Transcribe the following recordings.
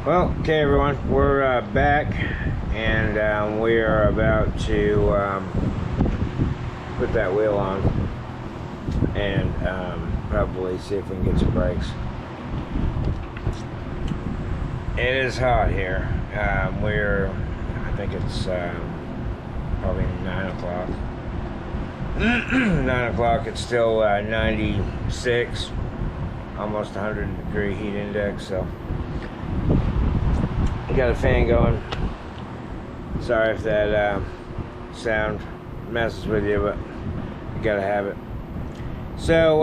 Well, okay, everyone, we're back, and we are about to put that wheel on and probably see if we can get some brakes. It is hot here. I think it's probably 9 o'clock. 9 o'clock, it's still 96, almost 100-degree heat index, so got a fan going. Sorry if that sound messes with you, but you gotta have it. So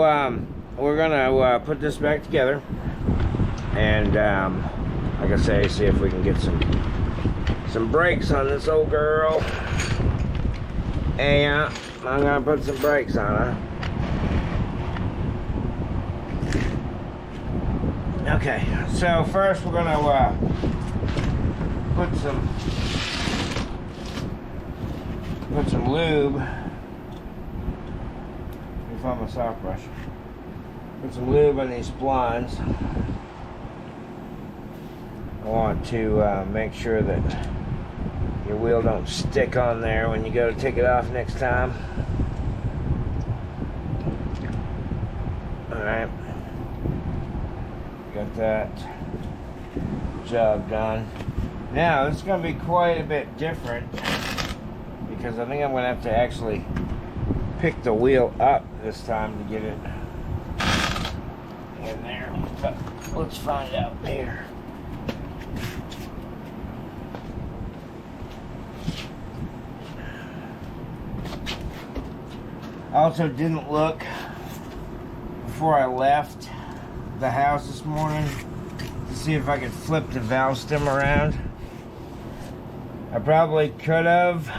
we're gonna put this back together, and like I say, see if we can get some brakes on this old girl. And I'm gonna put some brakes on her. Okay, so first we're gonna put some lube. Let me find my soft brush. Put some lube on these splines. I want to make sure that your wheel don't stick on there when you go to take it off next time. Alright. Got that job done. Now, this is going to be quite a bit different because I think I'm going to have to actually pick the wheel up this time to get it in there. But let's find out here. I also didn't look before I left the house this morning to see if I could flip the valve stem around. I probably could have,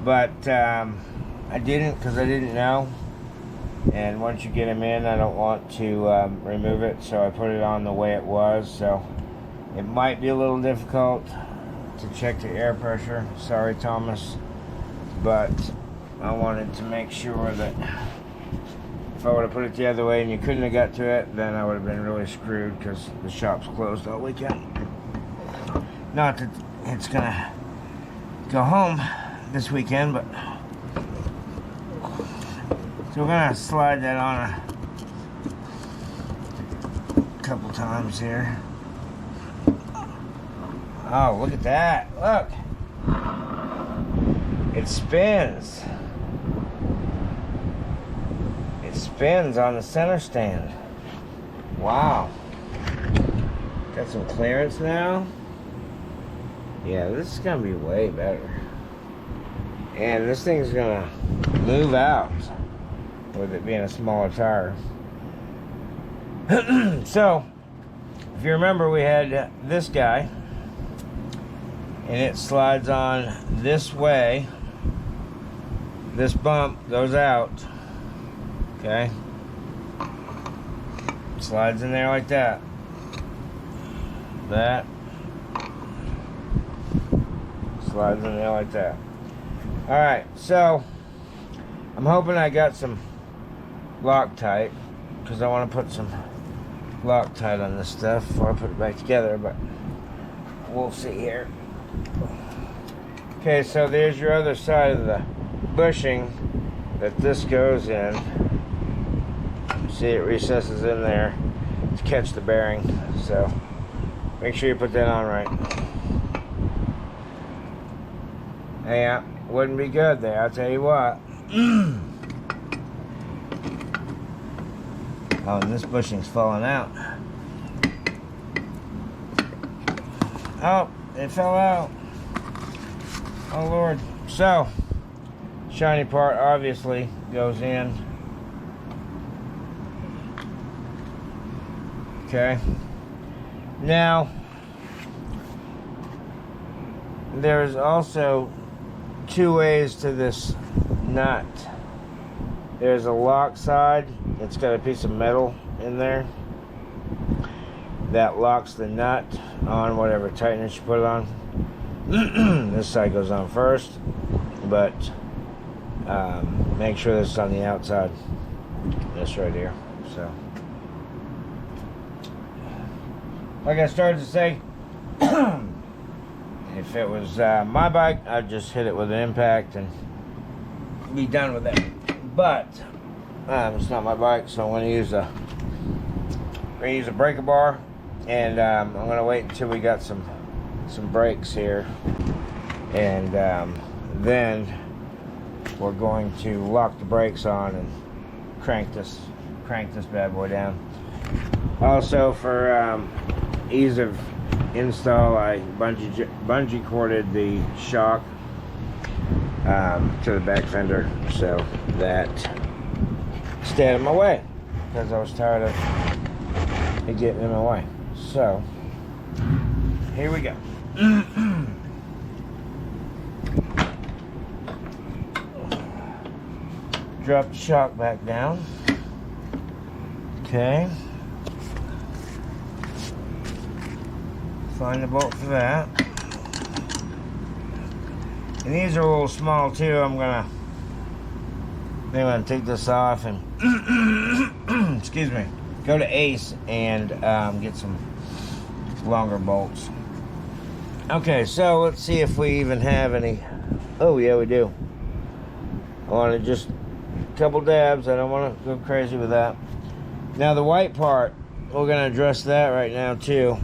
but I didn't because I didn't know. And once you get them in, I don't want to remove it, so I put it on the way it was. So it might be a little difficult to check the air pressure. Sorry, Thomas, but I wanted to make sure that if I would have put it the other way and you couldn't have got to it, then I would have been really screwed because the shop's closed all weekend. Not that it's gonna go home this weekend, but so we're gonna slide that on a couple times here. Oh, look at that! Look, it spins. It spins on the center stand. Wow. Got some clearance now. Yeah, this is gonna be way better. And this thing's gonna move out with it being a smaller tire. So, if you remember, we had this guy, and it slides on this way. This bump goes out. Okay. Slides in there like that. That. Slides in there like that. Alright, so I'm hoping I got some Loctite because I want to put some Loctite on this stuff before I put it back together, but we'll see here. Okay, so there's your other side of the bushing that this goes in. See, it recesses in there to catch the bearing, so make sure you put that on right. Yeah, wouldn't be good there, I'll tell you what. Oh, and this bushing's falling out. Oh, it fell out. Oh, Lord. So, shiny part obviously goes in. Okay. Now, there's also two ways to this nut. There's a lock side. It's got a piece of metal in there that locks the nut on whatever tightness you put it on. This side goes on first, but make sure this is on the outside. This right here. So like I started to say, if it was my bike, I'd just hit it with an impact and be done with it. But it's not my bike, so I'm going to use a breaker bar, and I'm going to wait until we got some brakes here, and then we're going to lock the brakes on and crank this bad boy down. Also, for ease of install, I bungee corded the shock to the back fender, so that stayed in my way, because I was tired of it getting in my way. So here we go. Drop the shock back down. Okay. Find the bolt for that. And these are a little small too. I'm gonna take this off and excuse me, go to Ace and get some longer bolts. Okay, so let's see if we even have any. Oh yeah, we do. I want to just a couple dabs. I don't want to go crazy with that. Now the white part, we're gonna address that right now too.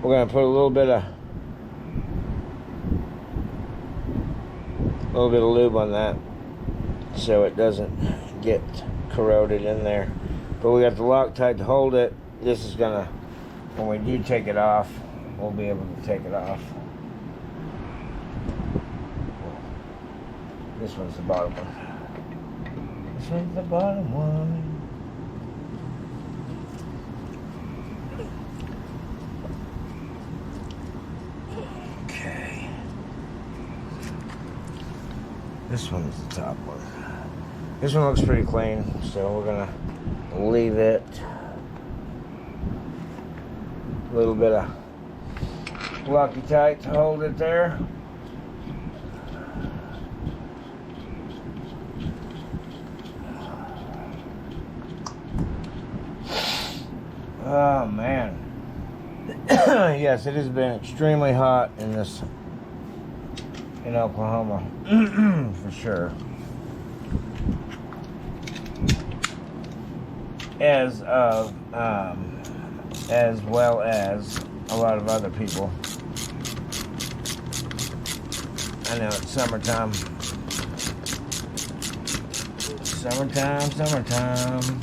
We're gonna put a little bit of lube on that, so it doesn't get corroded in there. But we got the Loctite to hold it. This is gonna, when we do take it off, we'll be able to take it off. This one's the bottom one. This one's the bottom one. Okay. This one's the top one. This one looks pretty clean, so we're gonna leave it. A little bit of Loctite to hold it there. Oh man. Yes, it has been extremely hot in Oklahoma for sure. As well as a lot of other people. I know it's summertime. Summertime.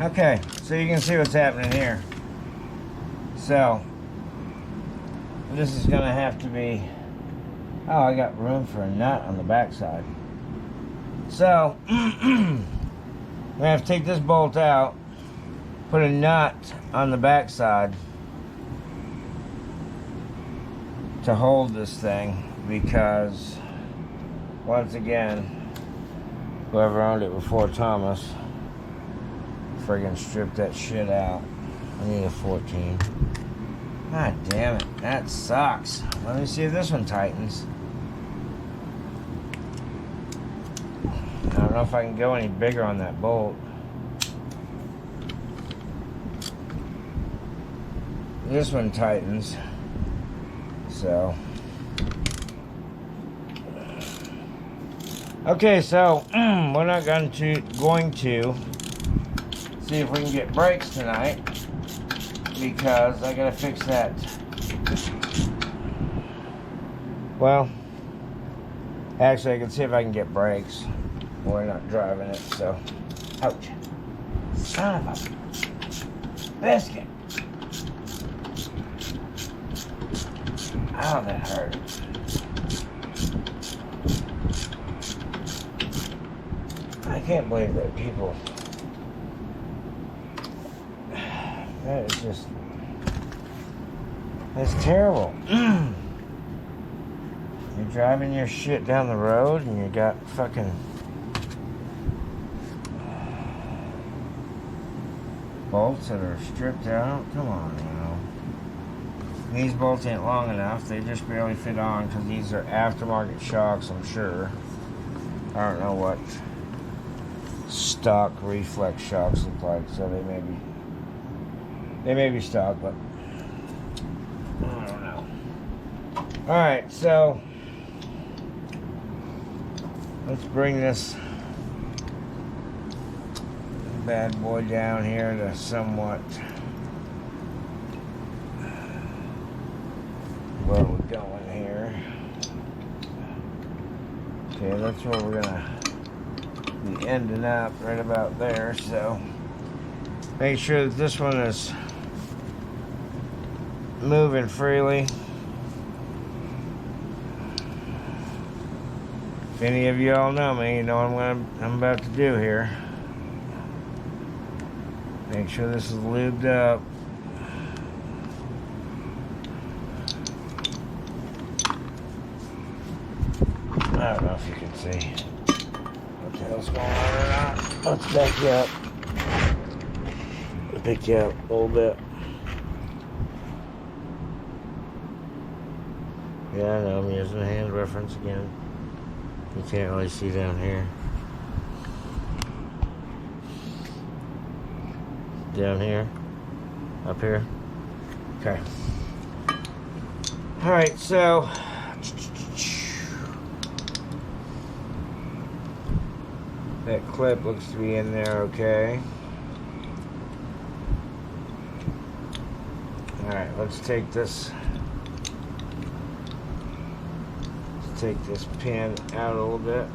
Okay, so you can see what's happening here. So, this is going to have to be... Oh, I got room for a nut on the backside. So, I'm going to have to take this bolt out, put a nut on the backside to hold this thing, because, once again, whoever owned it before Thomas friggin' stripped that shit out. I need a 14. God damn it, that sucks. Let me see if this one tightens. I don't know if I can go any bigger on that bolt. This one tightens. So. Okay, so we're not going to see if we can get brakes tonight, because I gotta fix that. Well, actually I can see if I can get brakes. We're not driving it, so ouch. Son of a biscuit. Oh, that hurt. I can't believe that people. That is just... That's terrible. You're driving your shit down the road and you got fucking... bolts that are stripped out. Come on now. These bolts ain't long enough. They just barely fit on because these are aftermarket shocks, I'm sure. I don't know what stock reflex shocks look like, so they may be stock, but I don't know. Alright, so let's bring this bad boy down here to somewhat where we're going here. Okay, that's where we're gonna be ending up, right about there. So make sure that this one is moving freely. If any of you all know me, you know what I'm about to do here. Make sure this is lubed up. I don't know if you can see what the hell's going on or not. Let's back you up. I'll pick you up a little bit. Yeah, I know, I'm using a hand reference again. You can't really see down here. Down here? Up here? Okay. Alright, so that clip looks to be in there okay. Alright, let's take this pin out a little bit.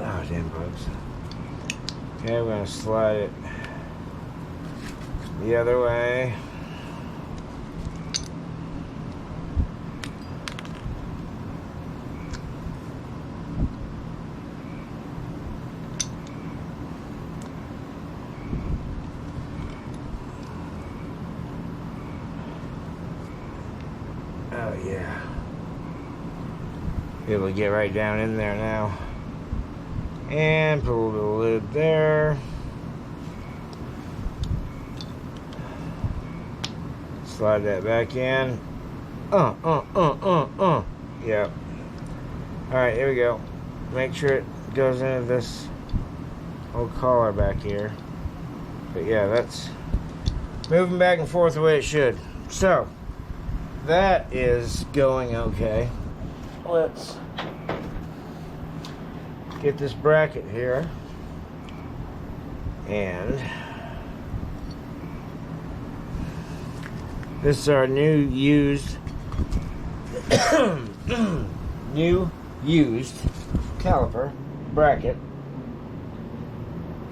Oh, damn bugs. Okay, we're going to slide it the other way. Oh yeah. Be able to get right down in there now. And put a little bit of lube there. Slide that back in. Yep. Alright, here we go. Make sure it goes into this old collar back here. But yeah, that's moving back and forth the way it should. So that is going okay. Let's get this bracket here, and this is our new used caliper bracket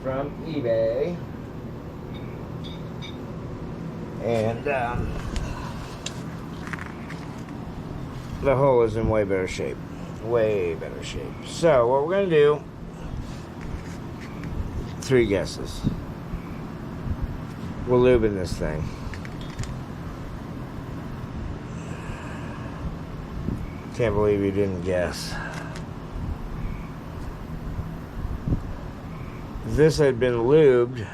from eBay, and the hole is in way better shape. Way better shape. So what we're going to do, 3 guesses. We're lubing this thing. Can't believe you didn't guess. If this had been lubed,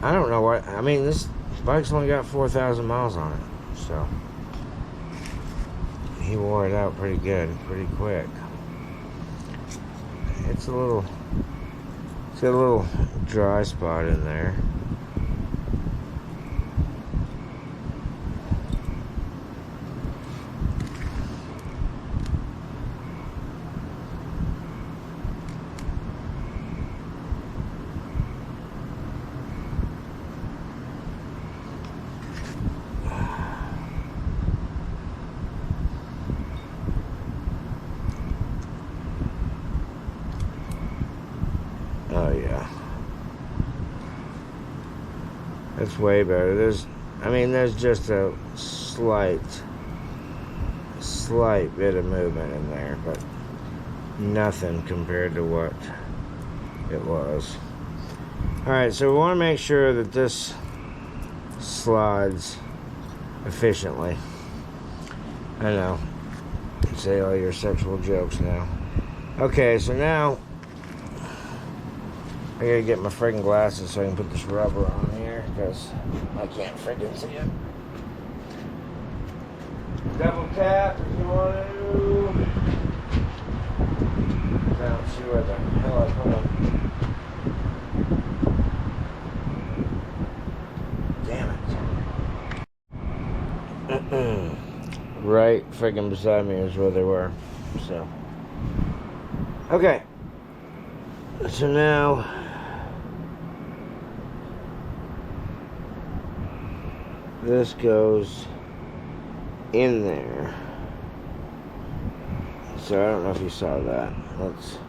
I don't know what, I mean, this bike's only got 4,000 miles on it, so he wore it out pretty good, pretty quick. It's got a little dry spot in there. Oh yeah, that's way better. There's just a slight bit of movement in there, but nothing compared to what it was. Alright, so we want to make sure that this slides efficiently. I know. Say all your sexual jokes now. Okay, so now I gotta get my friggin' glasses so I can put this rubber on here because I can't friggin' see it. Double tap if you want to. I don't see where the hell I put them. Damn it. Right friggin' beside me is where they were. So. Okay. So now. This goes in there. So I don't know if you saw that. Let's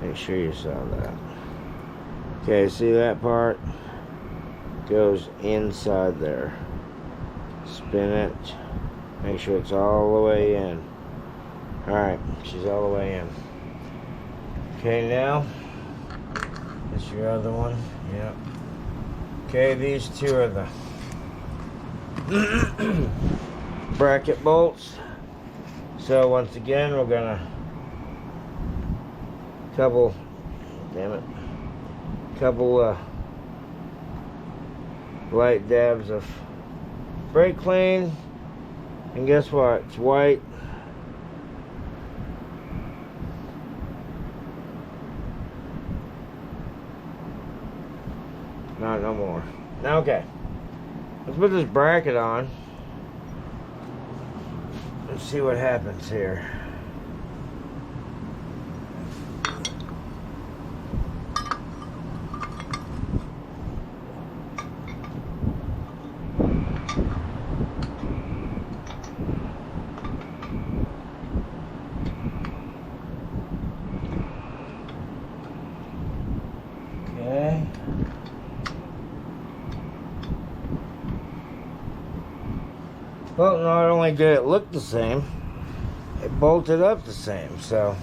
make sure you saw that. Okay, see that part? Goes inside there. Spin it. Make sure it's all the way in. Alright, she's all the way in. Okay, now, that's your other one. Yep. Okay, these two are the bracket bolts. So once again, we're gonna couple light dabs of brake clean, and guess what? It's white. Not no more. Now, okay. Let's put this bracket on. Let's see what happens here. Okay. Well, not only did it look the same, it bolted up the same, so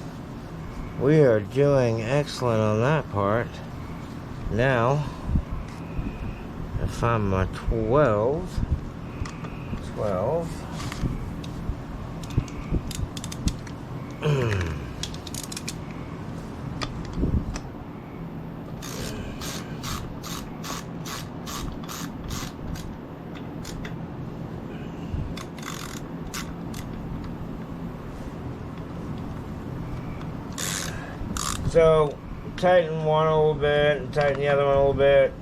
we are doing excellent on that part. Now, I find my 12. So, tighten one a little bit and tighten the other one a little bit.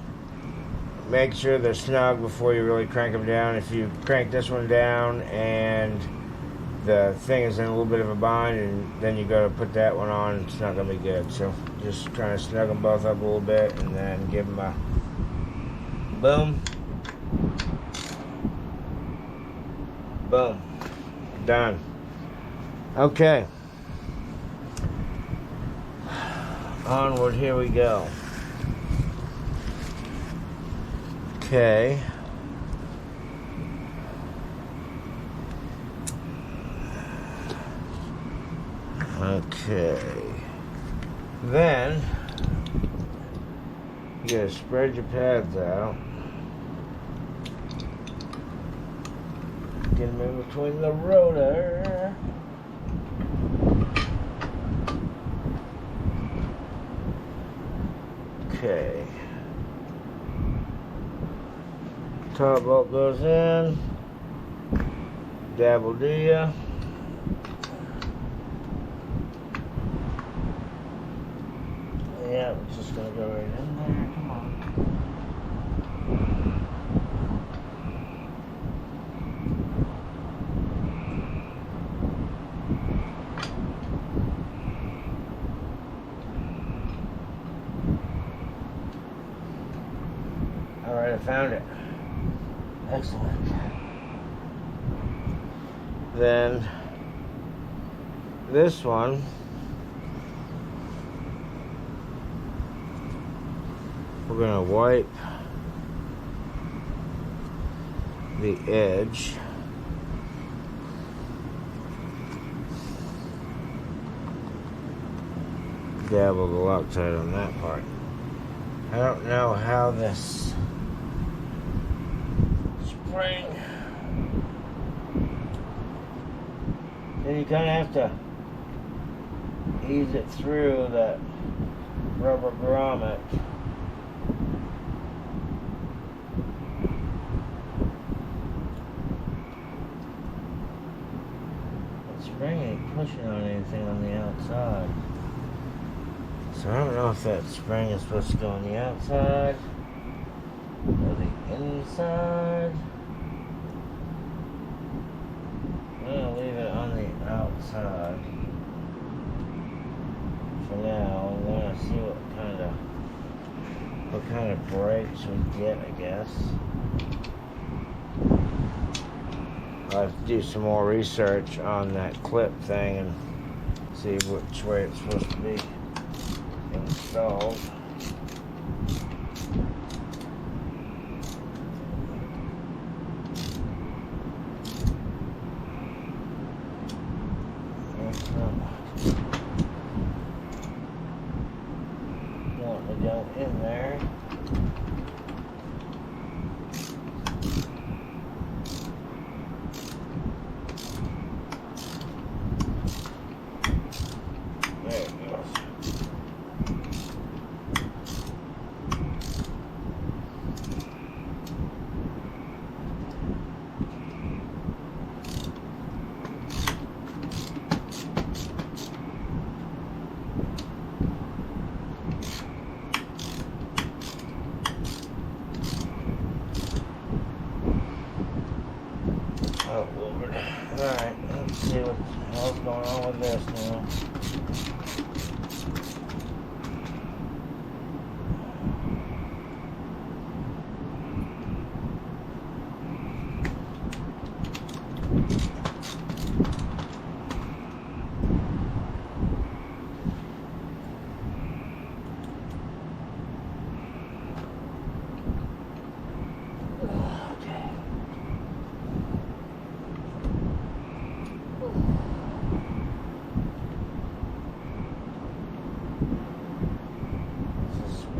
Make sure they're snug before you really crank them down. If you crank this one down and the thing is in a little bit of a bind and then you go to put that one on, it's not going to be good. So, just trying to snug them both up a little bit and then give them a boom. Boom. Done. Okay. Onward, here we go. Okay. Okay. Then, you gotta spread your pads out. Get them in between the rotor. Okay. Top bolt goes in. Dabble do ya. Yeah, it's just gonna go right in there. Come on. Alright, I found it. Excellent. Then this one, we're going to wipe the edge. Dabble the Loctite on that part. I don't know how this spring then you kind of have to ease it through that rubber grommet. The spring ain't pushing on anything on the outside. So I don't know if that spring is supposed to go on the outside or the inside. I'm gonna leave it on the outside for now. I'm gonna see what kind of brakes we get, I guess. I'll have to do some more research on that clip thing and see which way it's supposed to be installed. Want to go in there. There it goes. Oh, Lord. Alright, let's see what the hell's going on with this now.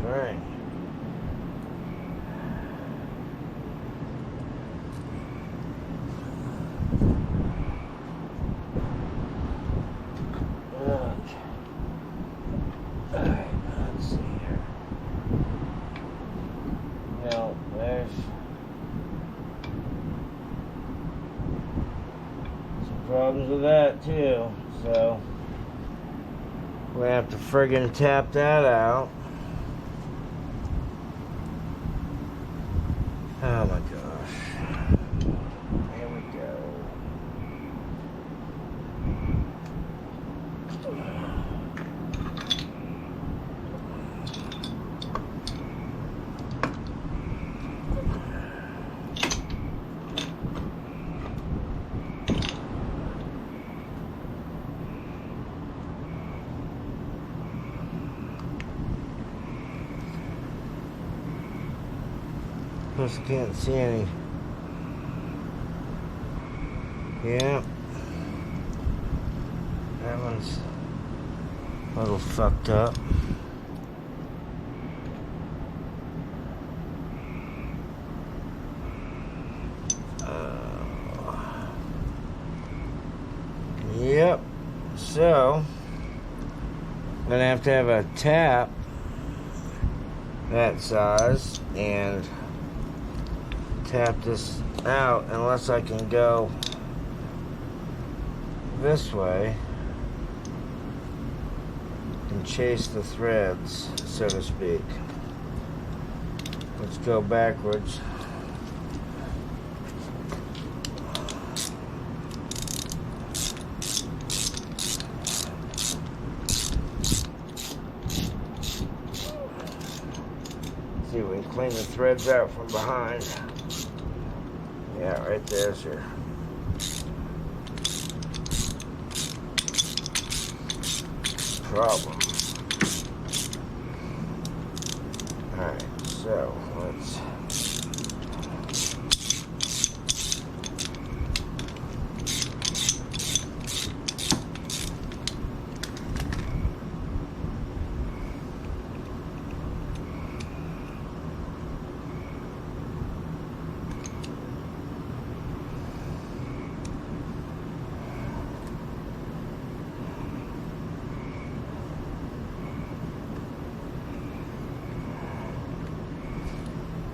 Right. Alright, let's see here. Now, there's some problems with that too, so we have to friggin' tap that out. Oh my gosh. Here we go. Just can't see any. Yeah. That one's a little fucked up. Yep. So, I'm gonna have to have a tap that size and tap this out unless I can go this way and chase the threads, so to speak. Let's go backwards. See if we can clean the threads out from behind. Yeah, right there's your problem. Alright, so let's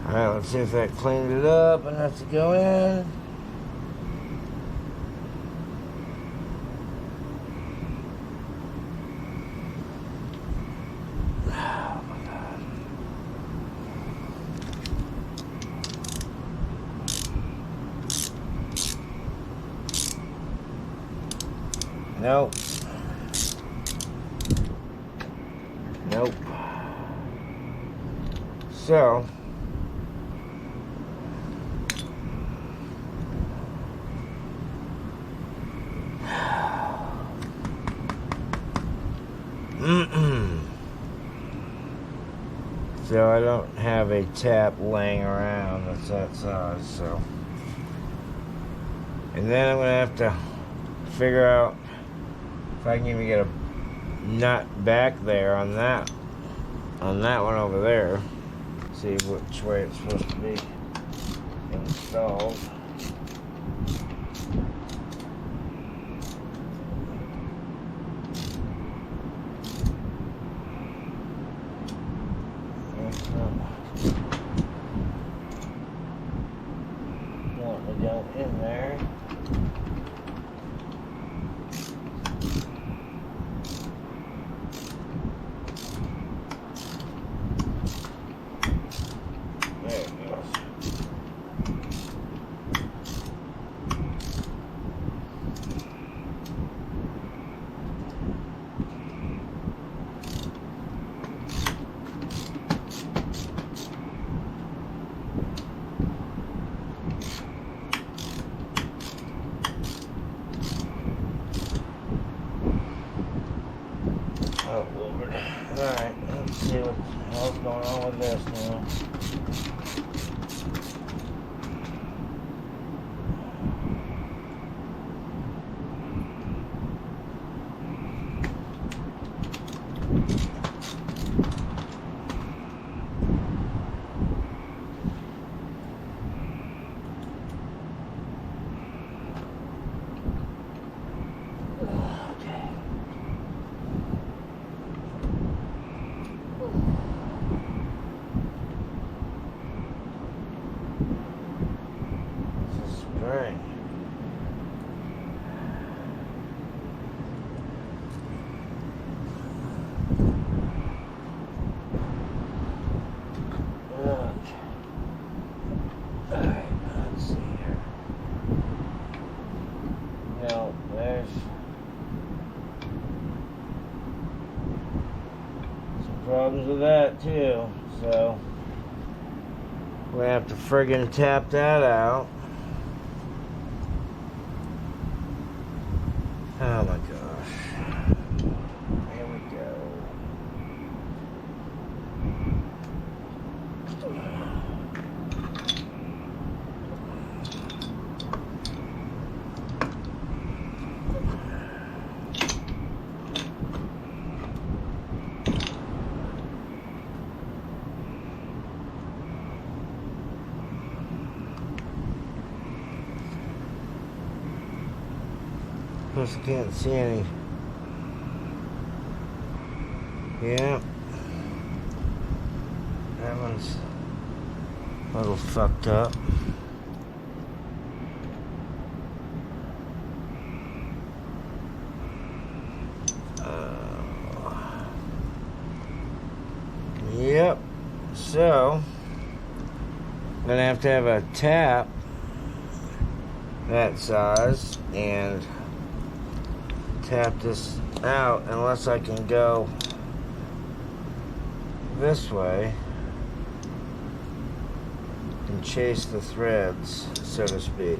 Alright, let's see if that cleaned it up enough to go in. Oh my God. Nope. Nope. So, so I don't have a tap laying around that's that size, so. And then I'm gonna have to figure out if I can even get a nut back there on that one over there. See which way it's supposed to be installed. Want to go in there. There it goes. Oh Lord. Alright, let's see what the hell's going on with this now. Right. Alright, let's see here. No, there's some problems with that too, so we have to friggin' tap that out. Oh my gosh. Here we go. Plus I can't see any. Yeah. That one's a little fucked up. Yep. So, I'm gonna have to have a tap that size and tap this out unless I can go this way and chase the threads, so to speak.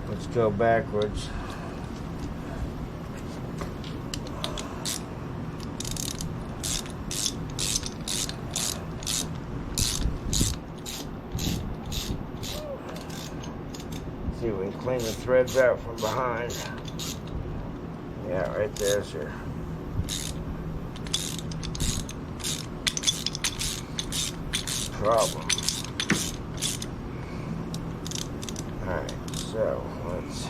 Let's go backwards. See if we can clean the threads out from behind. Yeah, right there's your problem. Alright, so let's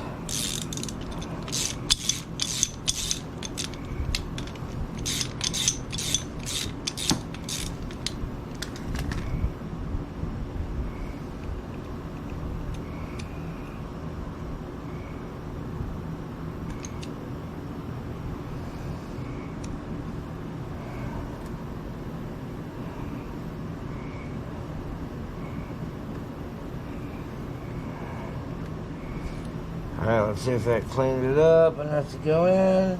Alright, let's see if that cleaned it up enough to go in.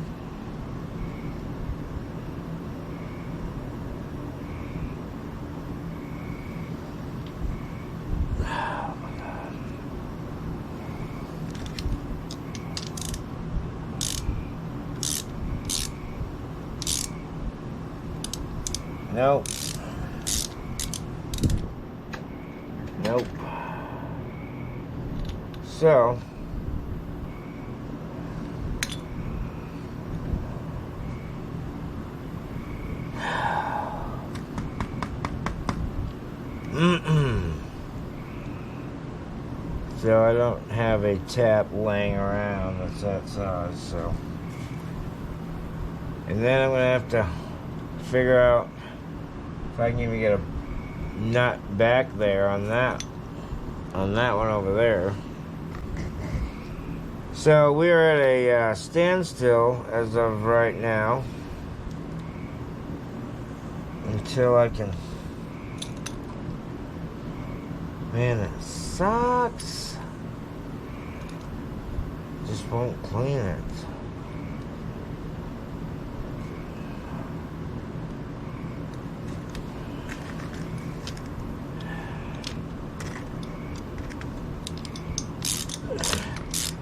Oh my God. Nope. Nope. So, so I don't have a tap laying around that's that size, so. And then I'm gonna have to figure out if I can even get a nut back there on that one over there. So we are at a standstill as of right now until I can. Man, it sucks. Just won't clean it.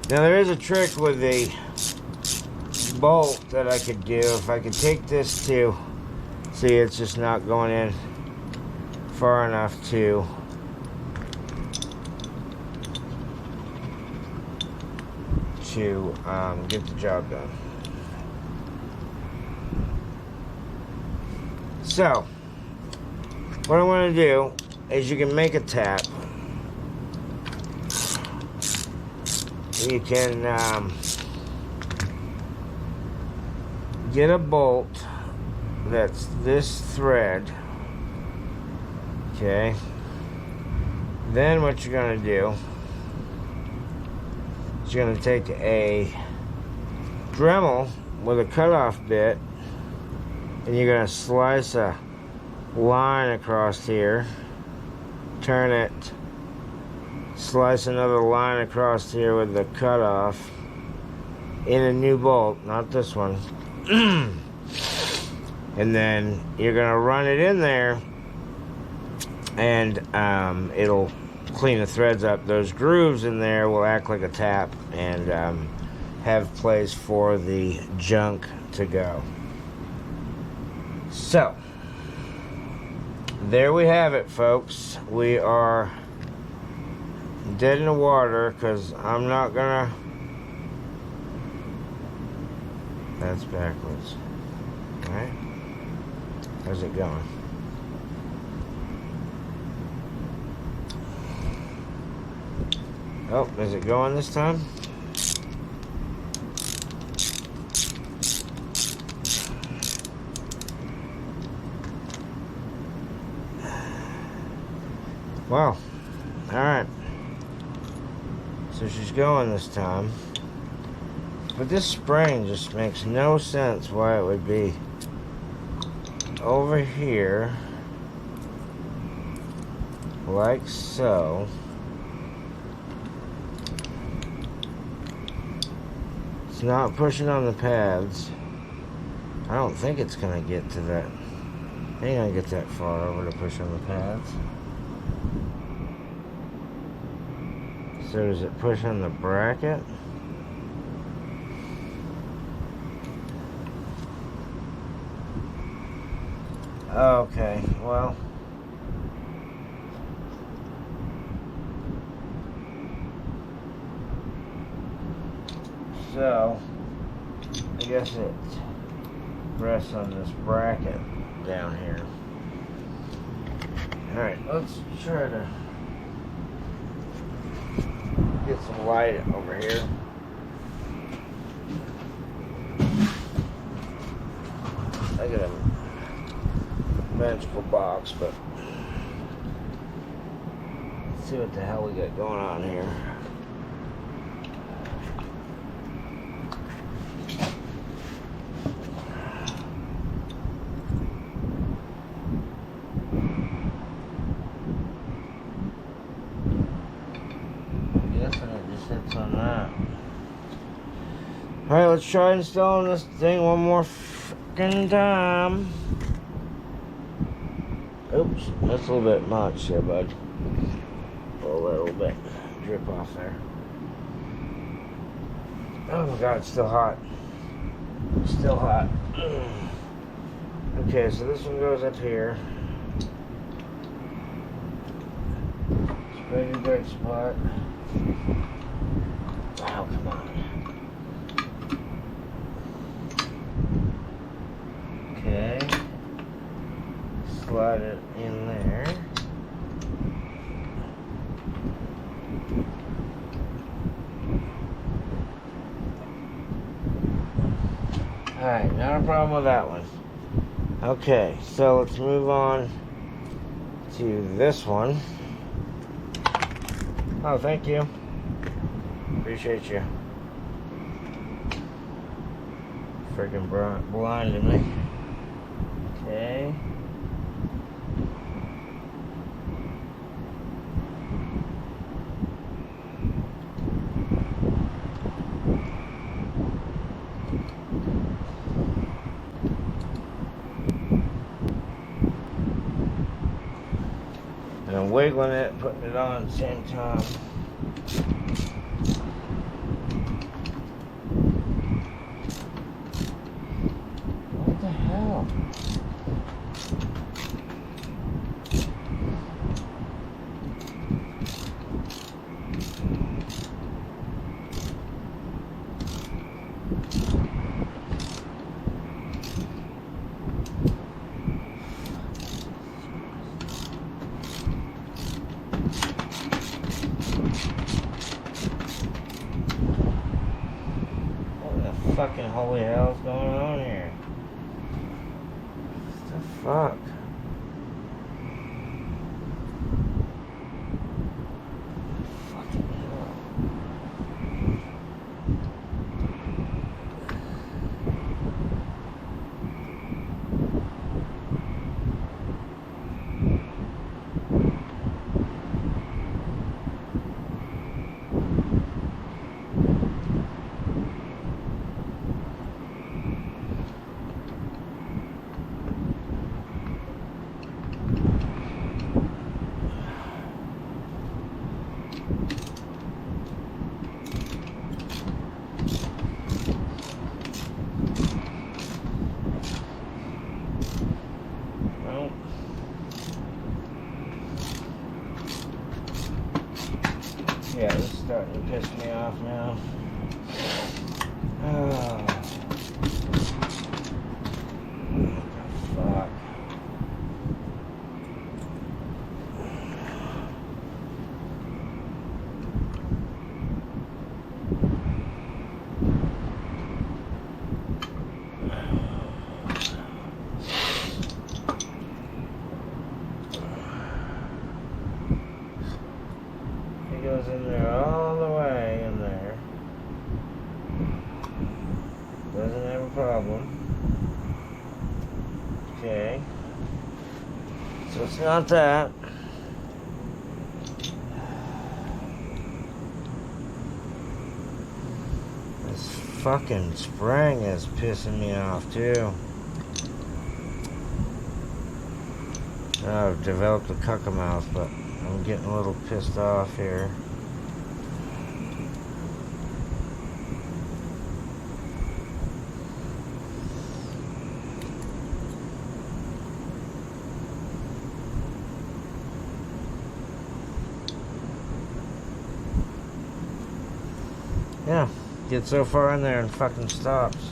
Now there is a trick with the bolt that I could do. If I could take this to, see, it's just not going in far enough to get the job done. So what I want to do is you can make a tap. You can get a bolt that's this thread, okay? Then what you're going to do is you're going to take a Dremel with a cutoff bit, and you're going to slice a line across here, turn it, slice another line across here with the cutoff in a new bolt, not this one. And then you're gonna run it in there, and it'll clean the threads up. Those grooves in there will act like a tap and have place for the junk to go. So there we have it, folks. We are dead in the water because I'm not gonna. That's backwards. Alright. How's it going? Oh, is it going this time? Wow. Alright. So she's going this time. But this spring just makes no sense why it would be over here like so. It's not pushing on the pads. I don't think it's gonna get to that. It ain't gonna get that far over to push on the pads. So does it push on the bracket? Okay, well. So, I guess it rests on this bracket down here. Alright, let's try to get some light over here. I got a magical box, but let's see what the hell we got going on here. I'm guessing it just hits on that. Alright, let's try installing this thing one more fucking time. Oops, that's a little bit much there, bud. A little bit drip off there. Oh my god, it's still hot. Still hot. Okay, so this one goes up here. It's a pretty good spot. Oh, come on. Okay. Slide it in there. Alright, not a problem with that one. Okay, so let's move on to this one. Oh, thank you. Appreciate you. Freaking blinded me. Okay. And I'm wiggling it, putting it on at the same time. What the hell? Fucking holy hell's going on here? What the fuck? Fucking hell. Yeah, this is starting to piss me off now. Oh. What the fuck? It goes in there all the way in there. Doesn't have a problem. Okay. So it's not that. This fucking spring is pissing me off too. I've developed a cuckamouth, but I'm getting a little pissed off here. Yeah, get so far in there and fucking stops.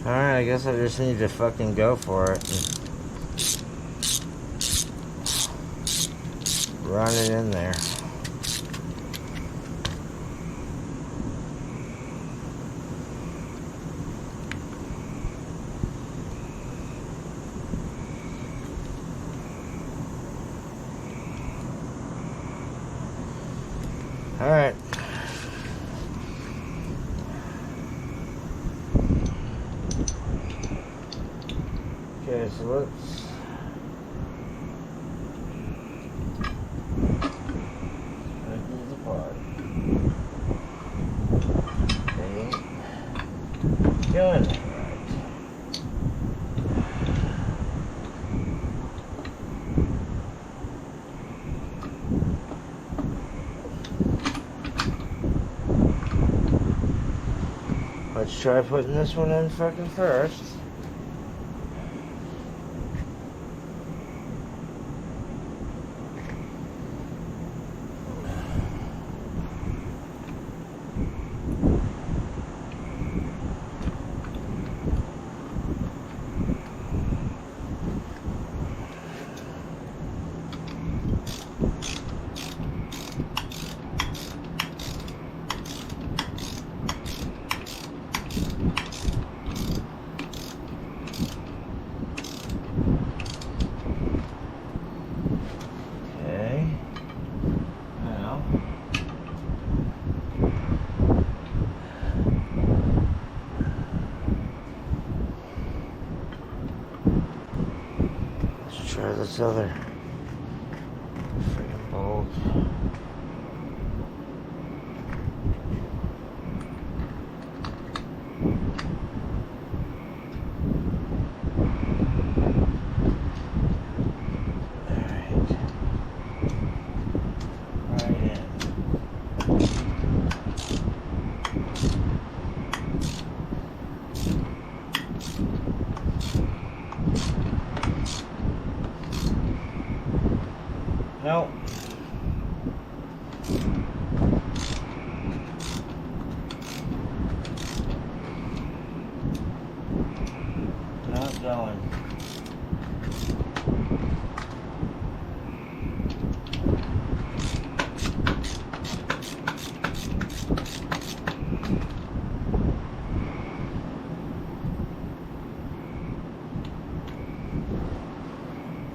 Alright, I guess I just need to fucking go for it and run it in there. Alright. Okay, so let's take these apart. Okay. Doing it right. Let's try putting this one in fucking first. Try this other freaking bolt. Alright. Right in. Nope. Not going.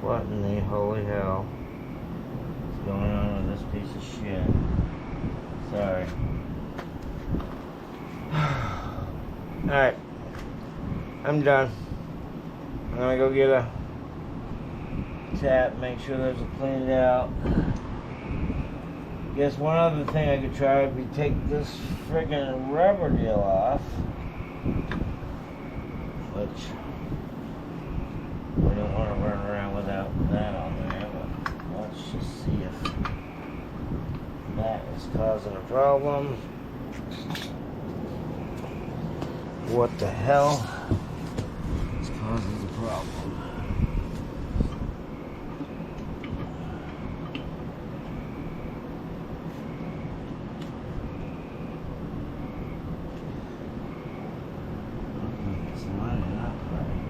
What in the holy hell is going on with this piece of shit? Sorry. Alright. I'm done. I'm gonna go get a tap, make sure those are cleaned out. Guess one other thing I could try would be take this friggin' rubber deal off. Which we don't want to run around without that on there, but let's just see if that is causing a problem. What the hell is causing the problem? It's lining up right.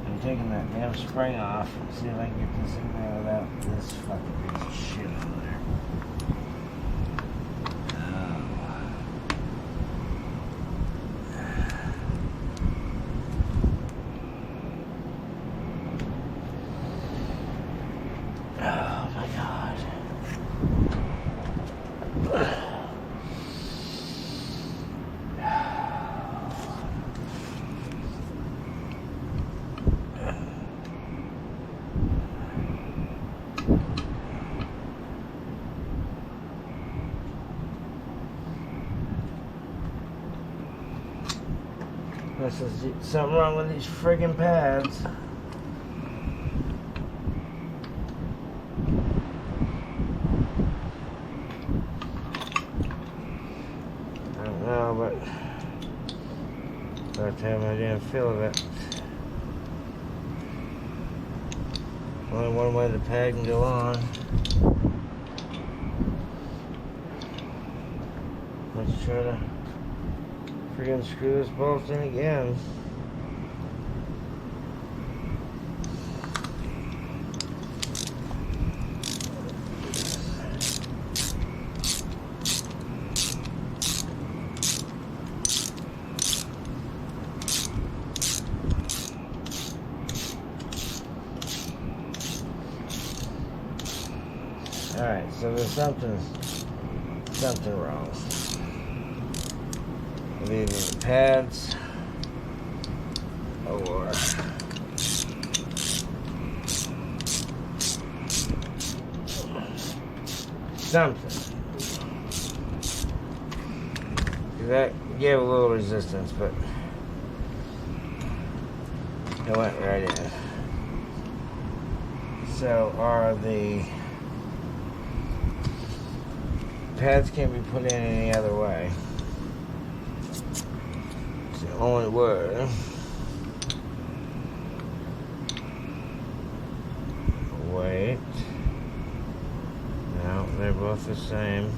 I'm taking that damn spring off and see if I can get this in there without this fucking piece of shit on there. Oh my god. This is something wrong with these friggin' pads. I don't know, but I have to have my damn feel of it. Only one way the pad can go on. Let's try to friggin' screw this bolt in again. Alright, so there's something wrong. Either the pads or something. That gave a little resistance, but it went right in. So are the pads can't be put in any other way. It's the only way. Wait. No, they're both the same.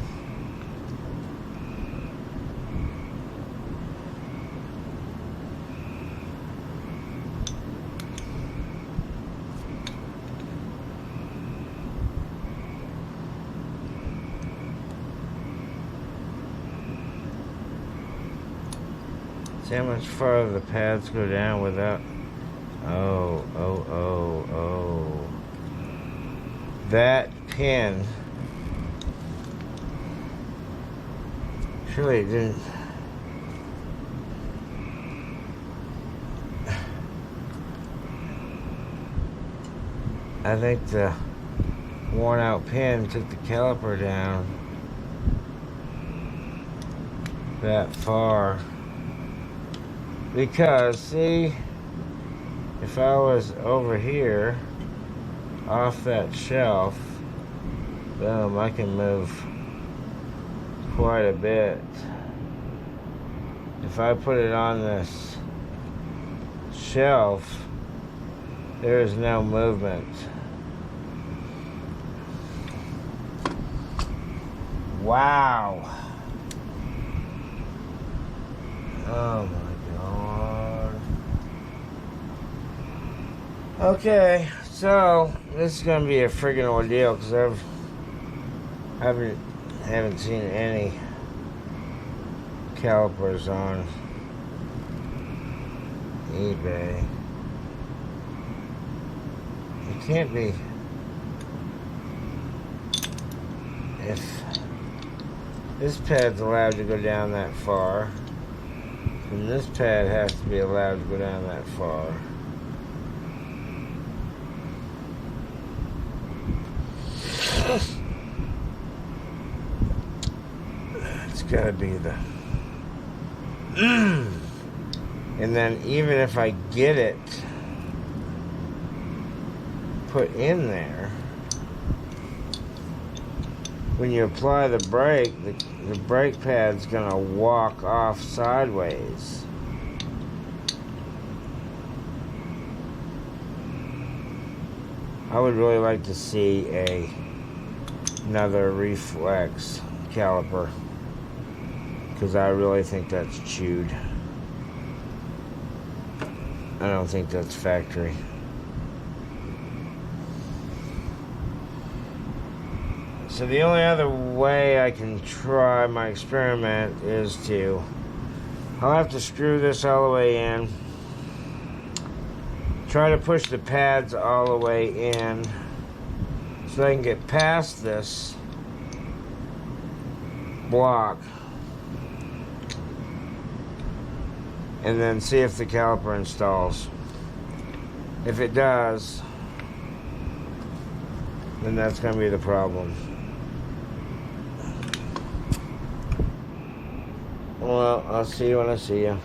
See how much farther the pads go down without... Oh. That pin... Surely it didn't... I think the worn out pin took the caliper down that far. Because, see, if I was over here, off that shelf, boom, I can move quite a bit. If I put it on this shelf, there is no movement. Wow. Oh my. Okay, so this is gonna be a friggin' ordeal because I haven't seen any calipers on eBay. It can't be if this pad's allowed to go down that far, then this pad has to be allowed to go down that far. It's gotta be the... And then even if I get it put in there, when you apply the brake, the brake pad's gonna walk off sideways. I would really like to see another reflex caliper because I really think that's chewed. I don't think that's factory. So the only other way I can try my experiment is I'll have to screw this all the way in. Try to push the pads all the way in so I can get past this block and then see if the caliper installs. If it does, then that's going to be the problem. Well, I'll see you when I see you.